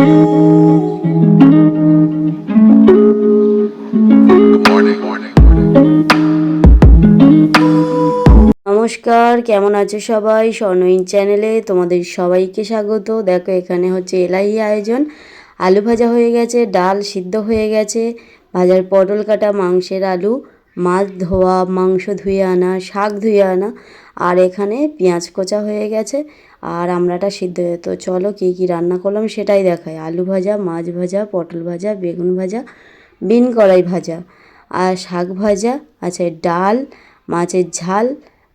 নমস্কার, কেমন আছো সবাই? স্বর্ণহীন চ্যানেলে তোমাদের সবাইকে স্বাগত। দেখো এখানে হচ্ছে এলাহি আয়োজন। আলু ভাজা হয়ে গেছে, ডাল সিদ্ধ হয়ে গেছে, ভাজার পটল কাটা, মাংসের আলু, মাছ ধোয়া, মাংস ধুয়ে আনা, শাক ধুয়ে আনা, আর এখানে পেঁয়াজ কোচা হয়ে গেছে, আর আমড়াটা সিদ্ধ হয়ে। তো চলো কী কী রান্না করলাম সেটাই দেখাই। আলু ভাজা, মাছ ভাজা, পটল ভাজা, বেগুন ভাজা, বিন কড়াই ভাজা, আর শাক ভাজা আছে, ডাল, মাছের ঝাল,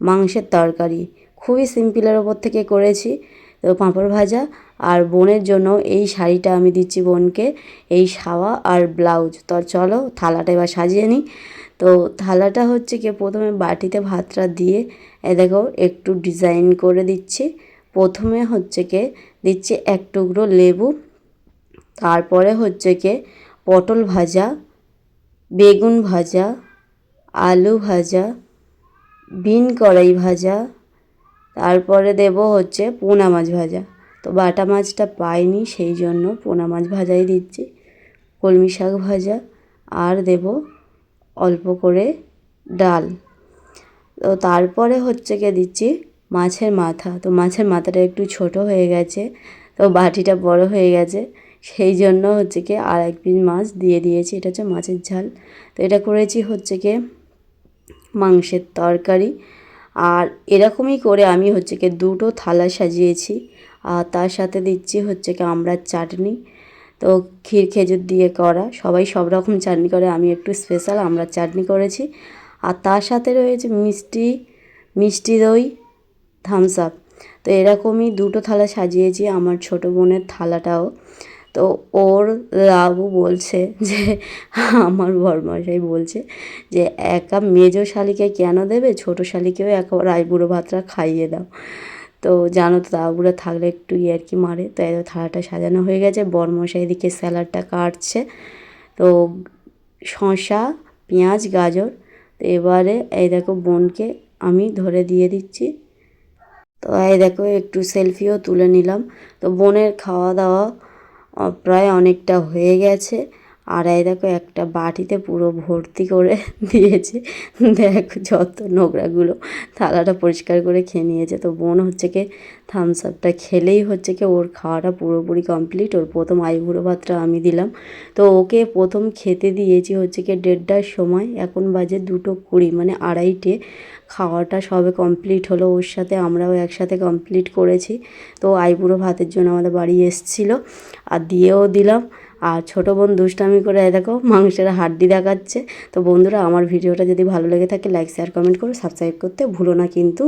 মাংসের তরকারি। খুবই সিম্পলের ওপর থেকে করেছি। তো পাঁপড় ভাজা। আর বোনের জন্য এই শাড়িটা আমি দিচ্ছি বোনকে, এই সাওয়া আর ব্লাউজ। তো চলো থালাটা এবার সাজিয়ে নিই। তো থালাটা হচ্ছে কি, প্রথমে বাটিতে ভাতটা দিয়ে দেখো একটু ডিজাইন করে দিচ্ছি। প্রথমে হচ্ছে কি দিচ্ছি এক টুকরো লেবু, তারপরে হচ্ছে কি পটল ভাজা, বেগুন ভাজা, আলু ভাজা, বিন কড়াই ভাজা, তারপরে দেব হচ্ছে পোনা মাছ ভাজা। তো বাটা মাছটা পাইনি, সেই জন্য পোনা মাছ ভাজাই দিচ্ছি। কলমি শাক ভাজা, আর দেব অল্প করে ডাল। তো তারপরে হচ্ছে গিয়ে দিচ্ছি মাছের মাথা। তো মাছের মাথাটা একটু ছোট হয়ে গেছে, তো বাটিটা বড় হয়ে গেছে, সেই জন্য হচ্ছে কি আর এক পিস মাছ দিয়ে দিয়েছি। এটা হচ্ছে মাছের ঝাল। তো এটা করেছি হচ্ছে কি মাংসের তরকারি। আর এরকমই করে আমি হচ্ছে কি দুটো থালা সাজিয়েছি। আর তার সাথে দিচ্ছি হচ্ছে কি আমড়ার চাটনি। তো ক্ষীর খেজুর দিয়ে করা, সবাই সব রকম চাটনি করে, আমি একটু স্পেশাল আমড়ার চাটনি করেছি। আর তার সাথে রয়েছে মিষ্টি, মিষ্টি দই, থামস আপ। তো এরকমই দুটো থালা সাজিয়েছি। আমার ছোটো বোনের থালাটাও। তো ওর লাবু বলছে যে, আমার বরমশাই বলছে যে একা মেজো শালিকে কেন দেবে, ছোটো শালিকেও একবার আইবুড়ো ভাতটা খাইয়ে দাও। তো জানো তো তাবুরা থাকলে একটু ইয়ার্কি মারে। তো এই থালাটা সাজানো হয়ে গেছে। বরমশাই এদিকে স্যালাডটা কাটছে। তো শসা, পেঁয়াজ, গাজর। তো এবারে এই দেখো বোনকে আমি ধরে দিয়ে দিচ্ছি। তো এই দেখো একটু সেলফিও তুলে নিলাম। তো বোনের খাওয়া দাওয়া প্রায় অনেকটা হয়ে গেছে। আর এই দেখো একটা বাটিতে পুরো ভর্তি করে দিয়েছে। দেখো যত নোংরাগুলো, থালাটা পরিষ্কার করে খেয়ে নিয়েছে। তো বোন হচ্ছে কি থামস আপটা খেলেই হচ্ছে কি ওর খাওয়াটা পুরোপুরি কমপ্লিট। ওর প্রথম আইবুড়ো ভাতটা আমি দিলাম। তো ওকে প্রথম খেতে দিয়েছি হচ্ছে কি 1:30টার সময়, এখন বাজে 2:20, মানে 2:30টে। খাওয়াটা সবে কমপ্লিট হলো, ওর সাথে আমরাও একসাথে কমপ্লিট করেছি। তো আইবুড়ো ভাতের জন্য আমাদের বাড়ি এসেছিলো, আর দিয়েও দিলাম। আর ছোটো বোন দুষ্টামি করে দেখো মাংসের হাড্ডি দেখাচ্ছে। তো বন্ধুরা, আমার ভিডিওটা যদি ভালো লেগে থাকে লাইক, শেয়ার, কমেন্ট করে সাবস্ক্রাইব করতে ভুলো না কিন্তু।